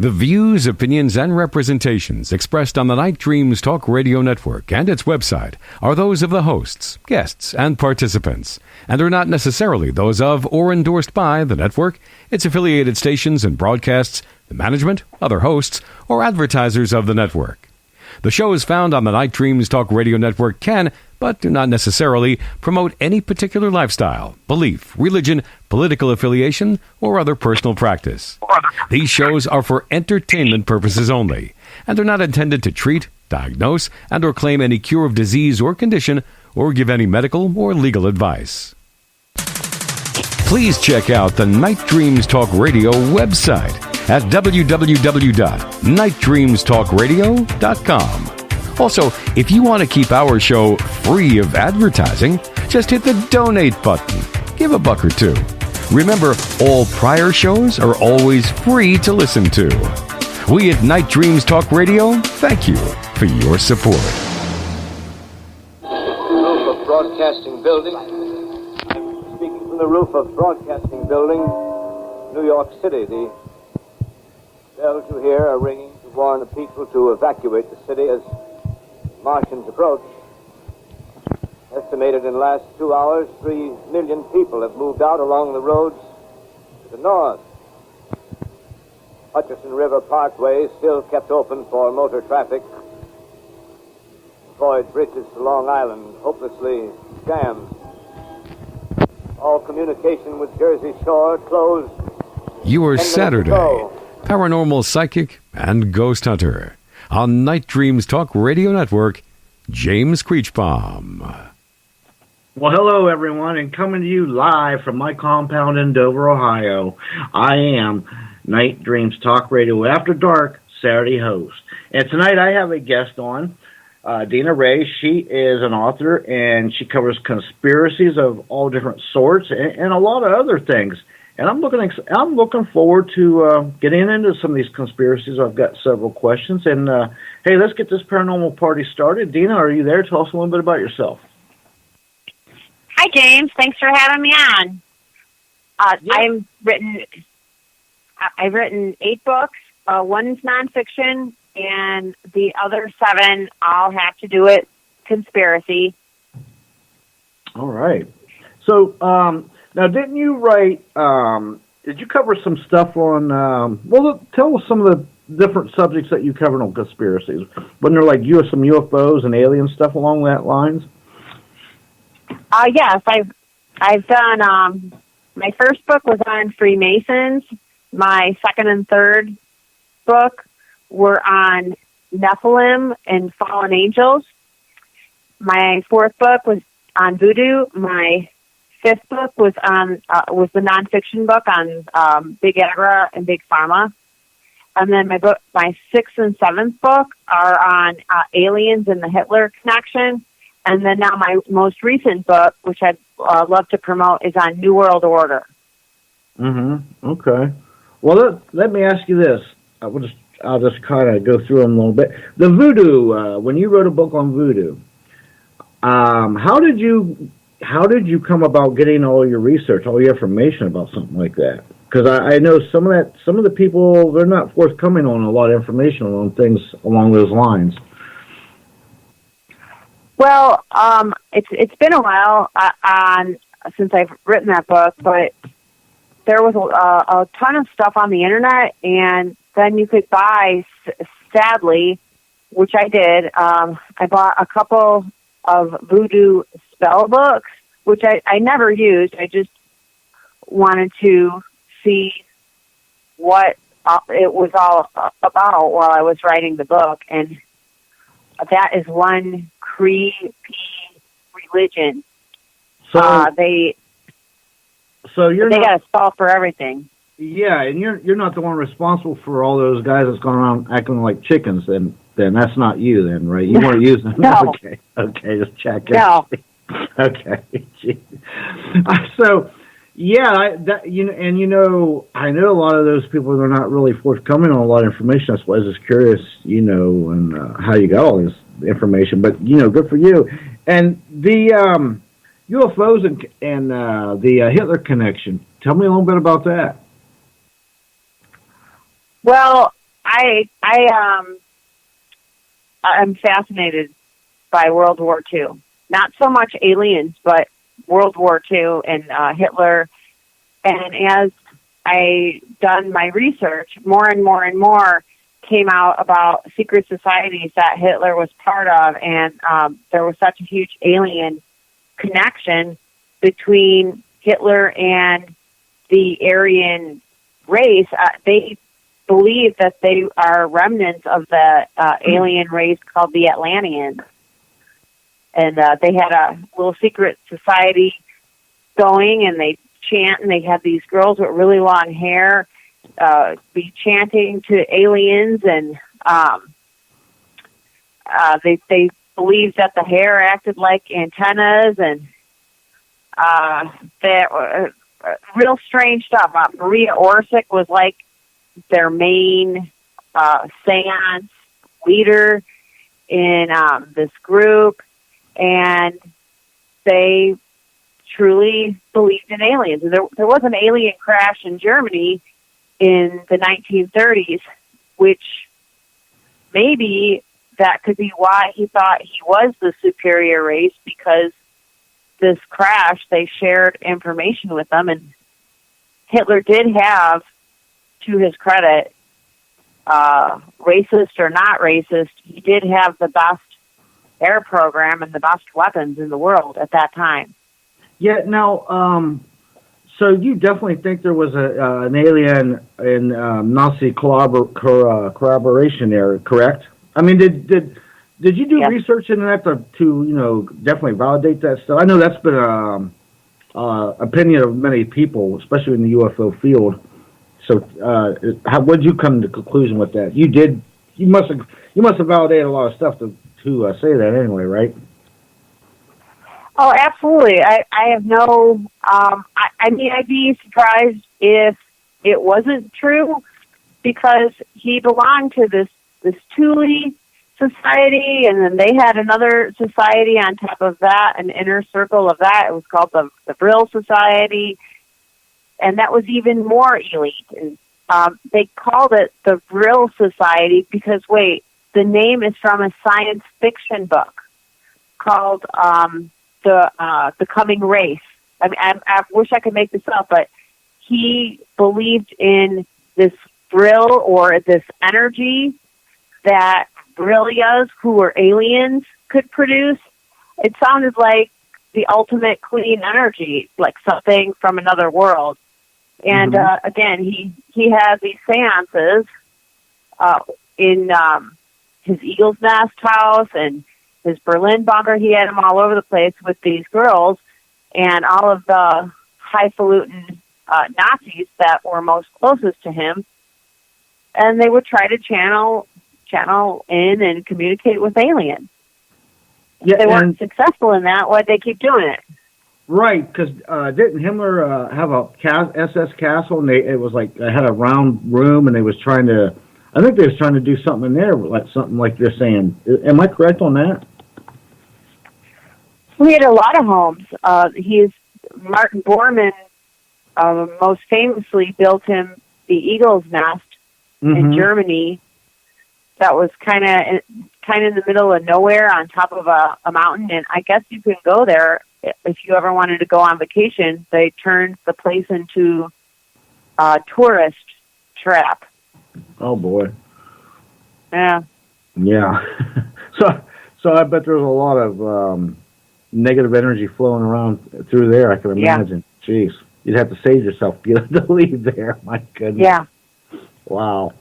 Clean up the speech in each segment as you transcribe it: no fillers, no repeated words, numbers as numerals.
The views, opinions, and representations expressed on the Night Dreams Talk Radio Network and its website are those of the hosts, guests, and participants, and are not necessarily those of or endorsed by the network, its affiliated stations and broadcasts, the management, other hosts, or advertisers of the network. The shows found on the Night Dreams Talk Radio Network can, but do not necessarily, promote any particular lifestyle, belief, religion, political affiliation, or other personal practice. These shows are for entertainment purposes only, and are not intended to treat, diagnose, and or claim any cure of disease or condition, or give any medical or legal advice. Please check out the Night Dreams Talk Radio website at www.nightdreamstalkradio.com. Also, if you want to keep our show free of advertising, just hit the donate button. Give $1 or $2. Remember, all prior shows are always free to listen to. We at Night Dreams Talk Radio thank you for your support. Roof of Broadcasting Building. I'm speaking from the roof of Broadcasting Building, New York City. The bells you hear are ringing to warn the people to evacuate the city as Martians approach. Estimated in the last 2 hours, 3 million people have moved out along the roads to the north. Hutchison River Parkway is still kept open for motor traffic. Floyd bridges to Long Island hopelessly jammed. All communication with Jersey Shore closed. Your Saturday paranormal psychic and ghost hunter on Night Dreams Talk Radio Network, James Creachbaum. Well, hello, everyone, and coming to you live from my compound in Dover, Ohio, I am Night Dreams Talk Radio After Dark Saturday host. And tonight I have a guest on, Dina Rae. She is an author, and she covers conspiracies of all different sorts and a lot of other things. And I'm looking forward to getting into some of these conspiracies. I've got several questions. And, hey, let's get this paranormal party started. Dina, are you there? Tell us a little bit about yourself. Hi, James. Thanks for having me on. I've written 8 books. One's nonfiction, and the other 7 all have to do with conspiracy. All right. So, now, didn't you write, did you cover some stuff on, tell us some of the different subjects that you covered on conspiracies. Wasn't there like some UFOs and alien stuff along that lines? Yes, I've done, my first book was on Freemasons. My second and third book were on Nephilim and fallen angels. My fourth book was on voodoo. My fifth book was the nonfiction book on Big Agra and Big Pharma, and then my sixth and seventh book are on aliens and the Hitler connection, and then now my most recent book, which I'd love to promote, is on New World Order. Mm-hmm. Okay. Well, let me ask you this. I'll just kind of go through them a little bit. The voodoo. When you wrote a book on voodoo, how did you come about getting all your research, all your information about something like that? Because I know some of the people, they're not forthcoming on a lot of information on things along those lines. Well, it's been a while since I've written that book, but there was a ton of stuff on the internet, and then you could buy, sadly, which I did. I bought a couple of voodoo spell books, which I never used. I just wanted to see what it was all about while I was writing the book, and that is one creepy religion. So they got a spell for everything. Yeah, and you're not the one responsible for all those guys that's going around acting like chickens. Then that's not you, then, right? You weren't using them. No. Okay, just checking. No. Okay. So, yeah, I know a lot of those people are not really forthcoming on a lot of information. That's why I was just curious, and how you got all this information. But good for you. And the UFOs and the Hitler connection. Tell me a little bit about that. Well, I'm fascinated by World War II. Not so much aliens, but World War II and Hitler. And as I done my research, more and more and more came out about secret societies that Hitler was part of, and there was such a huge alien connection between Hitler and the Aryan race. They believe that they are remnants of the alien race called the Atlanteans. And they had a little secret society going, and they chant, and they had these girls with really long hair be chanting to aliens, and they believed that the hair acted like antennas, and real strange stuff. Maria Orsic was like their main seance leader in this group, and they truly believed in aliens. There was an alien crash in Germany in the 1930s, which maybe that could be why he thought he was the superior race, because this crash, they shared information with them, and Hitler did have, to his credit, racist or not racist, he did have the best air program and the best weapons in the world at that time. Yeah, now, so you definitely think there was an alien in Nazi collaboration there, correct? I mean, did you do research into that to definitely validate that stuff? I know that's been opinion of many people, especially in the UFO field. So, what did you come to conclusion with that? You must have validated a lot of stuff to say that anyway, right? Oh, absolutely. I have no. I mean, I'd be surprised if it wasn't true, because he belonged to this Thule society, and then they had another society on top of that, an inner circle of that. It was called the Brill Society, and that was even more elite. And they called it the Brill Society because, the name is from a science fiction book called The Coming Race. I mean, I wish I could make this up, but he believed in this Brill, or this energy that Brillias, who were aliens, could produce. It sounded like the ultimate clean energy, like something from another world. And again, he has these seances in his Eagle's Nest house and his Berlin bunker. He had them all over the place with these girls and all of the highfalutin Nazis that were most closest to him. And they would try to channel in and communicate with aliens. Yeah, if they weren't successful in that, why'd they keep doing it? Right, because didn't Himmler have a SS Castle, and it was like they had a round room, and they was trying to, I think they was trying to do something in there, like something like this. Saying, am I correct on that? We had a lot of homes. Martin Bormann most famously built him the Eagle's Nest in Germany. That was kind of in the middle of nowhere on top of a mountain, and I guess you can go there if you ever wanted to go on vacation. They turned the place into a tourist trap. Oh boy. Yeah. Yeah. So I bet there's a lot of negative energy flowing around through there. I can imagine. Yeah. Jeez, you'd have to save yourself to leave there. My goodness. Yeah. Wow.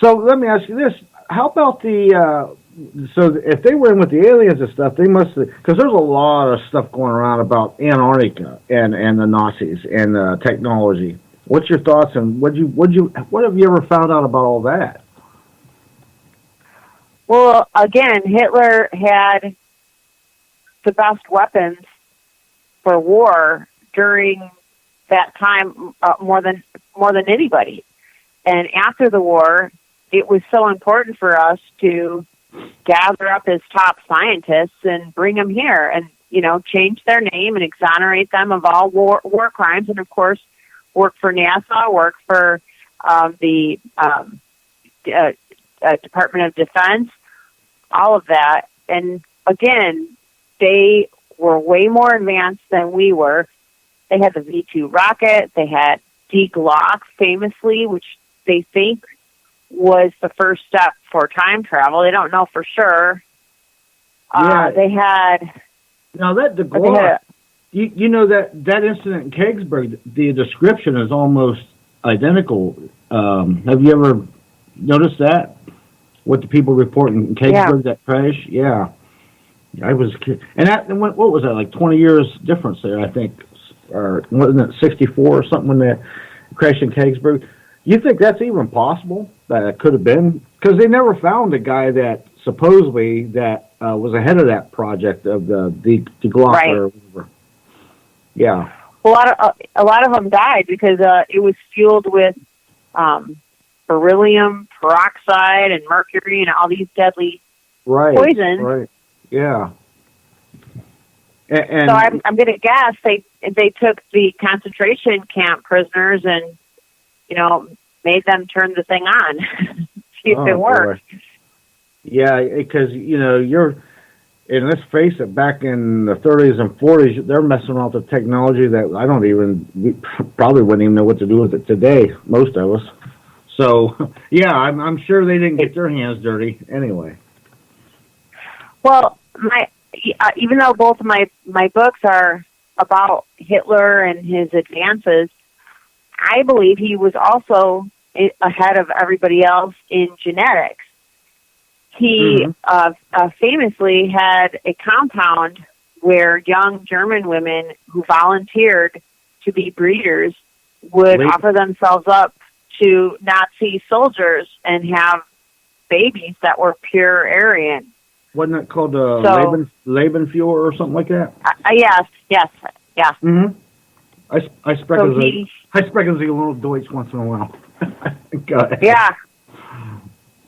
So let me ask you this: how about so if they were in with the aliens and stuff, they must, because there's a lot of stuff going around about Antarctica and the Nazis and technology. What's your thoughts, and what have you ever found out about all that? Well, again, Hitler had the best weapons for war during that time, more than anybody. And after the war, it was so important for us to gather up his top scientists and bring them here, and change their name and exonerate them of all war crimes, and of course, work for NASA, work for the Department of Defense, all of that. And again, they were way more advanced than we were. They had the V-2 rocket. They had Die Glock, famously, which they think was the first step for time travel. They don't know for sure. They had... Now, that Die Glock, you know that incident in Kegsburg, the description is almost identical. Have you ever noticed that? What the people report in Kegsburg, that crash? Yeah. I was... And what was that, like 20 years difference there, I think? Or wasn't it 64 or something when that crashed in Kegsburg? You think that's even possible? That it could have been? Because they never found a guy that supposedly that was ahead of that project of the Glock or whatever. Yeah. A lot of them died because it was fueled with beryllium peroxide and mercury and all these deadly poisons. Right. Yeah. And so I'm going to guess they took the concentration camp prisoners and, made them turn the thing on, see if it worked. Boy. Yeah, because, and let's face it, back in the 30s and 40s, they're messing around with technology that we probably wouldn't even know what to do with it today, most of us. So, yeah, I'm sure they didn't get their hands dirty anyway. Well, even though both of my books are about Hitler and his advances, I believe he was also ahead of everybody else in genetics. He famously had a compound where young German women who volunteered to be breeders would offer themselves up to Nazi soldiers and have babies that were pure Aryan. Wasn't it called Lebensfuhr or something like that? Yes. Mm-hmm. I sprechen Sie a little Deutsch once in a while. Go ahead. Yeah.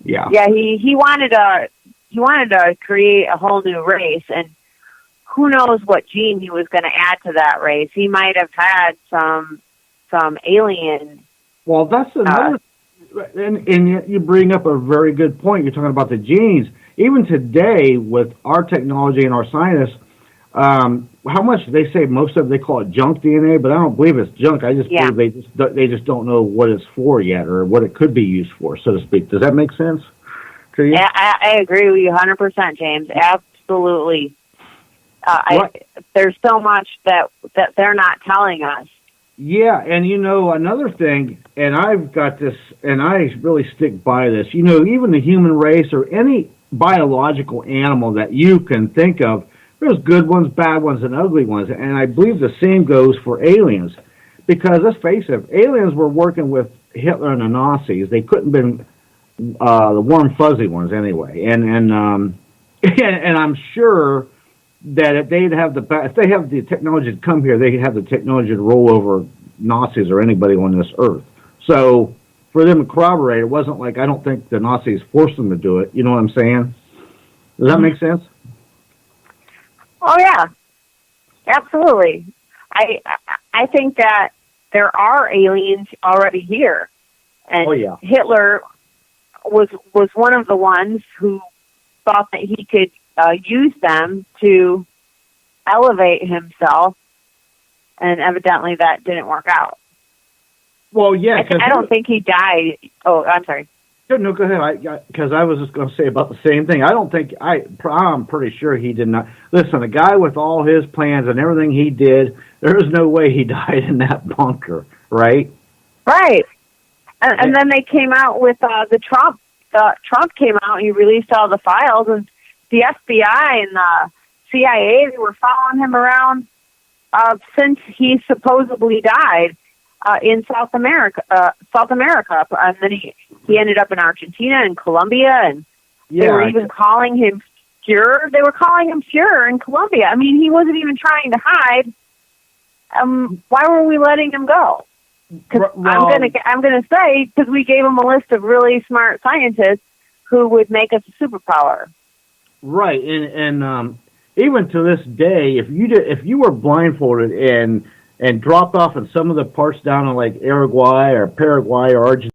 Yeah. Yeah, he wanted to create a whole new race, and who knows what gene he was going to add to that race. He might have had some alien. Well, that's another, and you bring up a very good point. You're talking about the genes. Even today, with our technology and our scientists, how much they say most of they call it junk DNA, but I don't believe it's junk. I just believe they just don't know what it's for yet or what it could be used for, so to speak. Does that make sense to you? Yeah, I agree with you 100%, James. Absolutely. There's so much that they're not telling us. Yeah, and another thing, and I've got this, and I really stick by this. Even the human race or any biological animal that you can think of, there's good ones, bad ones, and ugly ones. And I believe the same goes for aliens. Because let's face it, aliens were working with Hitler and the Nazis. They couldn't have been the warm, fuzzy ones anyway. And I'm sure that if they have the technology to come here, they have the technology to roll over Nazis or anybody on this earth. So for them to corroborate, it wasn't like I don't think the Nazis forced them to do it. You know what I'm saying? Does that make sense? Oh yeah, absolutely. I think that there are aliens already here, and Hitler was one of the ones who thought that he could use them to elevate himself, and evidently that didn't work out. Well, yeah, I don't think he died. Oh, I'm sorry. No, go ahead. Because I was just going to say about the same thing. I'm pretty sure he did not. Listen, a guy with all his plans and everything he did, there is no way he died in that bunker, right? Right. And then they came out with the Trump. Trump came out and he released all the files, and the FBI and the CIA, they were following him around since he supposedly died. In South America, and then he ended up in Argentina and Colombia, and they were even calling him Fuhrer. They were calling him Fuhrer in Colombia. I mean, he wasn't even trying to hide. Why were we letting him go? Because I'm gonna say because we gave him a list of really smart scientists who would make us a superpower. Right, and even to this day, if you were blindfolded and dropped off in some of the parts down in like Uruguay or Paraguay or Argentina,